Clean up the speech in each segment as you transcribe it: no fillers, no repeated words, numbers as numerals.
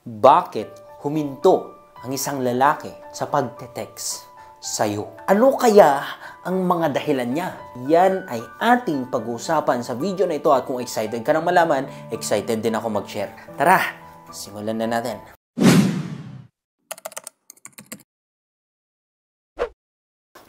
bakit huminto ang isang lalaki sa pagte-text sa'yo. Ano kaya ang mga dahilan niya? Yan ay ating pag-uusapan sa video na ito at kung excited ka nang malaman, excited din ako mag-share. Tara, simulan na natin.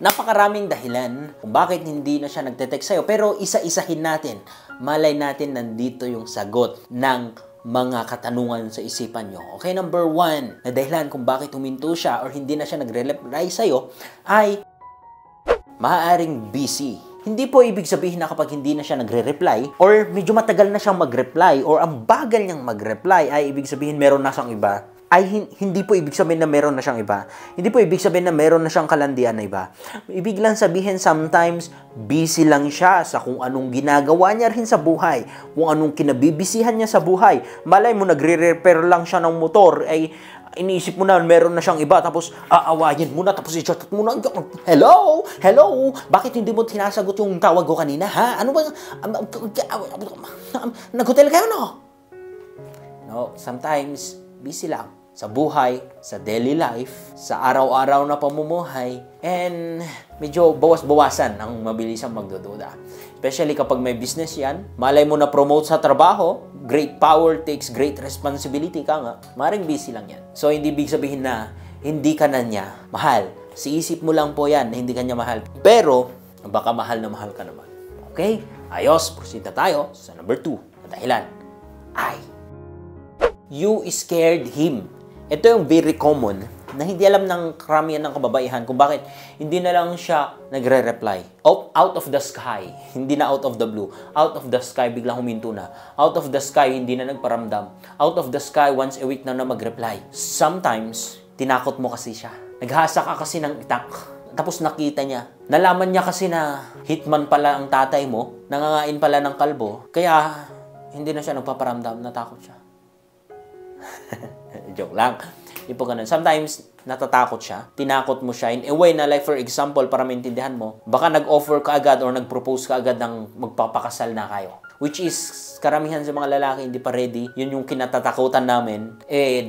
Napakaraming dahilan kung bakit hindi na siya nagte-text sa'yo, pero isa-isahin natin. Malay natin nandito yung sagot ng mga katanungan sa isipan nyo. Okay, number 1 na dahilan kung bakit huminto siya or hindi na siya nagre-reply sa'yo ay maaaring busy. Hindi po ibig sabihin na kapag hindi na siya nagre-reply or medyo matagal na siyang mag-reply or ang bagal niyang mag-reply ay ibig sabihin meron na siyang iba. Ay hindi po ibig sabihin na meron na siyang iba. Hindi po ibig sabihin na meron na siyang kalandian na iba. Ibig lang sabihin sometimes busy lang siya sa kung anong ginagawa niya rin sa buhay, kung anong kinabibisihan niya sa buhay. Malay mo nagre-repair lang siya ng motor, ay iniisip mo na meron na siyang iba, tapos aawayin mo na, tapos i-chat mo na, hello, bakit hindi mo tinasagot yung tawag ko kanina, ha? Ano ba, nag-hotel kayo, no? No, sometimes busy lang sa buhay, sa daily life, sa araw-araw na pamumuhay, and medyo bawas-bawasan ang mabilisang magdududa. Especially kapag may business yan, malay mo na promote sa trabaho, great power takes great responsibility ka nga, maring busy lang yan. So, hindi big sabihin na hindi ka na niya mahal. Si isip mo lang po yan na hindi ka niya mahal. Pero, baka mahal na mahal ka naman. Okay? Ayos, proceed na tayo sa number 2 na dahilan. You scared him. Ito yung very common na hindi alam ng karamihan ng kababaihan kung bakit hindi na lang siya nagre-reply. Out of the sky. Hindi na out of the blue. Out of the sky, biglang huminto na. Out of the sky, hindi na nagparamdam. Out of the sky, once a week na mag-reply. Sometimes, tinakot mo kasi siya. Naghasa ka kasi ng itak. Tapos nakita niya. Nalaman niya kasi na hitman pala ang tatay mo, nangangain pala ng kalbo, kaya hindi na siya nagpaparamdam, natakot siya. Joke lang. Hindi po ganun. Sometimes, natatakot siya. Tinakot mo siya in a way na like for example, para maintindihan mo, baka nag-offer ka agad or nag-propose ka agad ng magpapakasal na kayo. Which is, karamihan sa mga lalaki hindi pa ready. Yun yung kinatatakutan namin.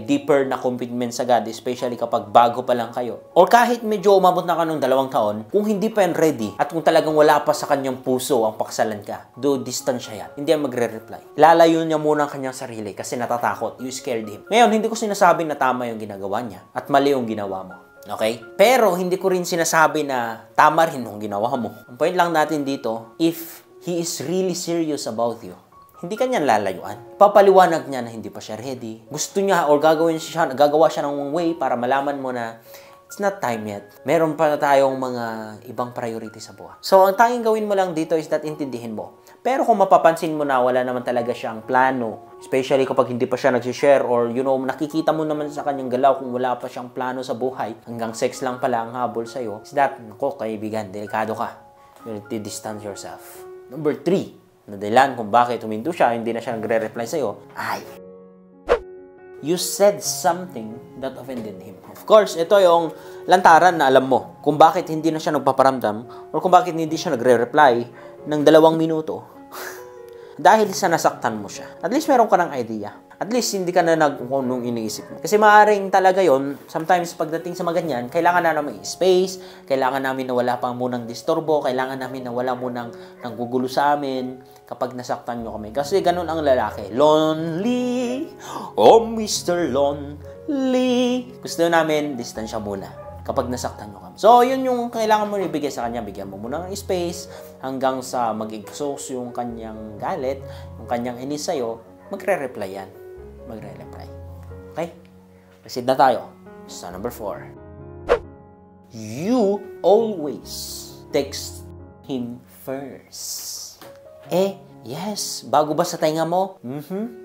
Deeper na commitment sa God, especially kapag bago pa lang kayo. Or kahit medyo umabot na ka ng 2 taon, kung hindi pa yan ready, at kung talagang wala pa sa kanyang puso ang pakasalan ka, do distance siya yan. Hindi yan magre-reply. Lalayo niya muna ang kanyang sarili kasi natatakot. You scared him. Ngayon, hindi ko sinasabing na tama yung ginagawa niya at mali yung ginawa mo. Okay? Pero, hindi ko rin sinasabi na tama rin yung ginawa mo. Ang point lang natin dito, if he is really serious about you, hindi ka niyan lalayuan. Papaliwanag niya na hindi pa siya ready. Gusto niya or gagawa siya ng way para malaman mo na it's not time yet. Meron pa tayong mga ibang priority sa buhay. So, ang tanging gawin mo lang dito is that intindihin mo. Pero kung mapapansin mo na wala naman talaga siyang plano, especially kapag hindi pa siya nagsishare or nakikita mo naman sa kanyang galaw kung wala pa siyang plano sa buhay, hanggang sex lang pala ang habol sa'yo, is that, kaibigan, delikado ka. You need to distance yourself. Number 3, na dahilan kung bakit huminto siya, hindi na siya nagre-reply sa'yo, ay you said something that offended him. Of course, ito yung lantaran na alam mo kung bakit hindi na siya nagpaparamdam or kung bakit hindi siya nagre-reply ng 2 minuto. Dahil sa nasaktan mo siya. At least meron ka ng idea. At least hindi ka na kung anong iniisip mo. Kasi maaaring talaga yon, sometimes pagdating sa mga ganyan, kailangan na namin space, kailangan namin na wala pa munang disturbo, kailangan namin na wala munang nanggugulo sa amin kapag nasaktan nyo kami. Kasi ganun ang lalaki. Lonely, oh Mr. Lonely. Gusto namin, distansya muna kapag nasaktan nyo kami. So, yun yung kailangan mo ibigay sa kanya. Bigyan mo muna ng space hanggang sa mag-exhaust yung kanyang galit, yung kanyang inis sa'yo, magre-reply yan. Magre-reply. Okay? Proceed na tayo sa number 4. You always text him first. Yes. Bago ba sa tainga mo?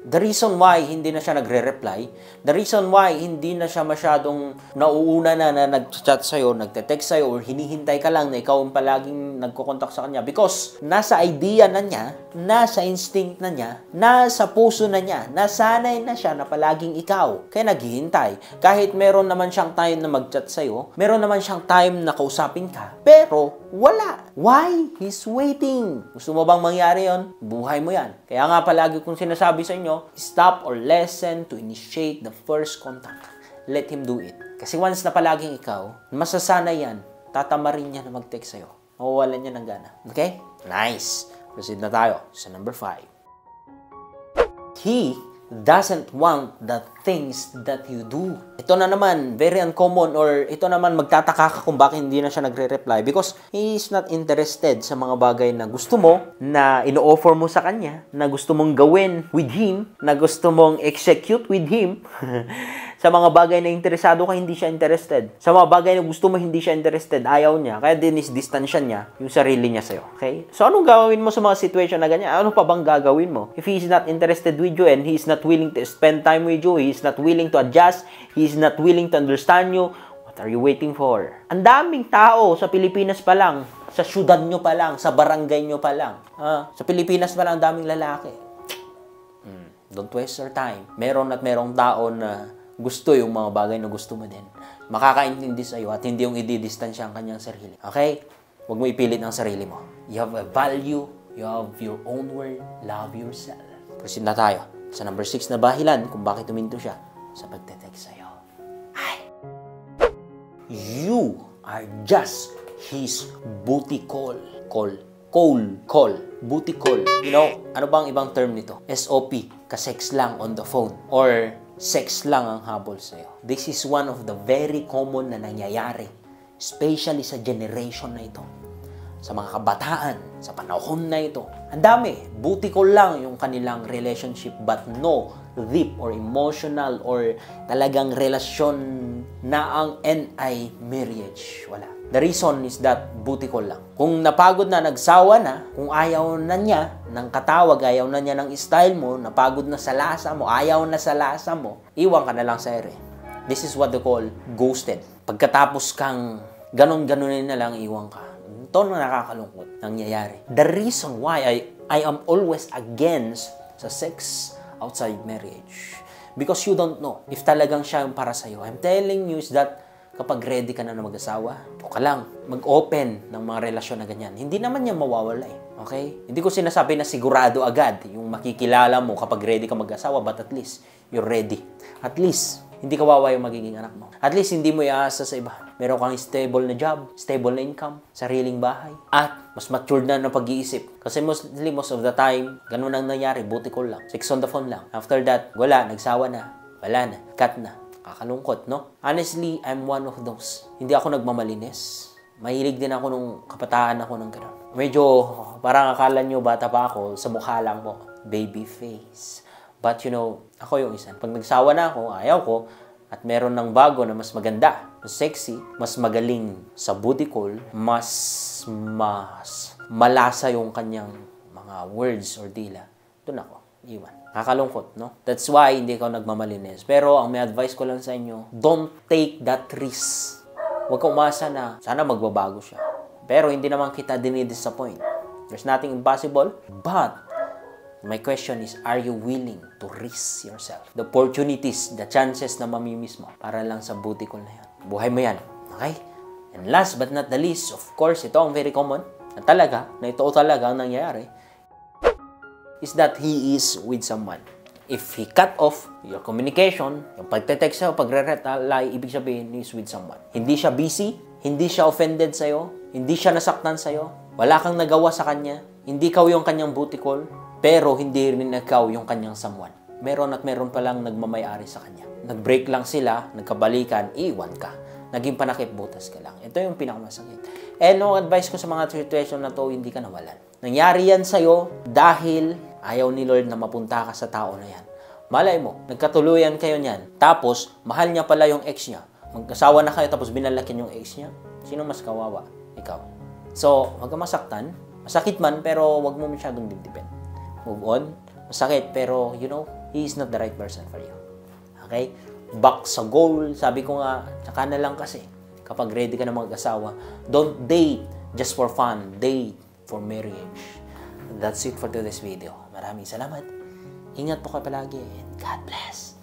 The reason why hindi na siya nagre-reply, the reason why hindi na siya masyadong nauuna na nag-chat sa'yo, nagte-text sa'yo, or hinihintay ka lang na ikaw ang palaging nagko-contact sa kanya because nasa idea na niya, nasa instinct na niya, nasa puso na niya, nasanay na siya na palaging ikaw. Kaya naghihintay. Kahit meron naman siyang time na mag-chat sa'yo, meron naman siyang time na kausapin ka, pero wala. Why? He's waiting. Gusto mo bang mangyari yon? buhay mo yan. Kaya nga palagi kong sinasabi sa inyo, stop or lessen to initiate the first contact. Let him do it. Kasi once na palaging ikaw, masasanay yan, tatamarin niya na mag-text sa'yo. Mawawalan niya ng gana. Okay? Nice. Proceed na tayo sa number 5. He doesn't want the things that you do. Ito na naman, very uncommon, or ito naman magtataka ka kung bakit hindi na siya nagre-reply because he is not interested sa mga bagay na gusto mo, na ino-offer mo sa kanya, na gusto mong gawin with him, na gusto mong execute with him. Sa mga bagay na interesado ka, hindi siya interested. Sa mga bagay na gusto mo, hindi siya interested. Ayaw niya. Kaya distansya niya yung sarili niya sa'yo. Okay? So, anong gagawin mo sa mga situation na ganyan? Ano pa bang gagawin mo? If he is not interested with you and he is not willing to spend time with you, he is not willing to adjust, he is not willing to understand you, what are you waiting for? Ang daming tao sa Pilipinas pa lang, sa syudad nyo pa lang, sa barangay nyo pa lang. Sa Pilipinas pa lang, ang daming lalaki. Don't waste your time. Meron at merong tao na gusto yung mga bagay na gusto mo din. Makakaintindi sa'yo at hindi yung i-distansya ang kanyang sarili. Okay? Huwag mo ipilit ang sarili mo. You have a value. You have your own worth. Love yourself. Proceed na tayo sa number 6 na bahilan kung bakit tuminto siya sa pagte-text sa'yo. Ay! You are just his booty call. Call. Booty call. You know, ano bang ibang term nito? SOP. Ka-sex lang on the phone. Or sex lang ang habol sa'yo. This is one of the very common na nangyayari. Especially sa generation na ito. Sa mga kabataan, sa panahon na ito. Ang dami. Booty call lang yung kanilang relationship but no deep or emotional or talagang relasyon na ang NI marriage. Wala. The reason is that booty call lang. Kung napagod na, nagsawa na, kung ayaw na niya ng katawag, ayaw na niya ng style mo, napagod na sa lasa mo, ayaw na sa lasa mo, iwan ka na lang sa ere. This is what they call ghosted. Pagkatapos kang ganon-ganonin na lang, iwan ka. Ito na nakakalungkot nangyayari. The reason why I am always against sa sex outside marriage. Because you don't know if talagang siya yung para sa'yo. I'm telling you is that kapag ready ka na mag-asawa, o ka lang, mag-open ng mga relasyon na ganyan. Hindi naman niya mawawala eh. Okay? Hindi ko sinasabi na sigurado agad yung makikilala mo kapag ready ka mag-asawa, but at least, you're ready. At least, hindi kawawa yung magiging anak mo. At least, hindi mo iaasa sa iba. Meron kang stable na job, stable na income, sariling bahay, at mas matured na ng pag-iisip. Kasi mostly, most of the time, ganun ang nangyari, booty call lang. Sex on the phone lang. After that, wala, nagsawa na, wala na, cut na. Kakalungkot, no? Honestly, I'm one of those. Hindi ako nagmamalinis. Mahilig din ako nung kabataan ako ng gano'n. Medyo, parang akala nyo bata pa ako, sa mukha lang po, baby face. But you know, ako yung isa. Pag nagsawa na ako, ayaw ko, at meron ng bago na mas maganda, mas sexy, mas magaling sa booty call, mas malasa yung kanyang mga words or dila. Doon ako, iwan. Kakalungkot, no? That's why hindi ako nagmamalinis. Pero ang may advice ko lang sa inyo, don't take that risk. Huwag ka umasa na sana magbabago siya. Pero hindi naman kita dinidisappoint. There's nothing impossible. But my question is, are you willing to risk yourself? The opportunities, the chances na mamimiss mo para lang sa booty call na yan. Buhay mo yan. Okay? And last but not the least, of course, ito ang very common na ito talaga ang nangyayari, is that he is with someone. If he cut off your communication, yung pagte-text sa'yo, pagre-reply, ibig sabihin, he is with someone. Hindi siya busy, hindi siya offended sa'yo, hindi siya nasaktan sa'yo, wala kang nagawa sa kanya, hindi ikaw yung kanyang booty call, pero hindi rin ikaw yung kanyang someone. Meron at meron palang nagmamayari sa kanya. Nag-break lang sila, nagkabalikan, iwan ka. Naging panakip butas ka lang. Ito yung pinakamasakit. And no advice ko sa mga situation na to, hindi ka nawalan. Nangyari yan sa'yo dahil ayaw ni Lord na mapunta ka sa tao na yan. Malay mo, nagkatuluyan kayo niyan. Tapos, mahal niya pala yung ex niya. Magkasawa na kayo tapos binalakin yung ex niya. Sino mas kawawa? Ikaw. So, wag ka masaktan. Masakit man, pero wag mo masyadong dibdibin. Move on. Masakit, pero you know, he is not the right person for you. Okay? Back sa goal. Sabi ko nga, tsaka na lang kasi. Kapag ready ka na mag-asawa, don't date just for fun. Date for marriage. That's it for today's video. Maraming salamat. Ingat po kayo palagi and God bless.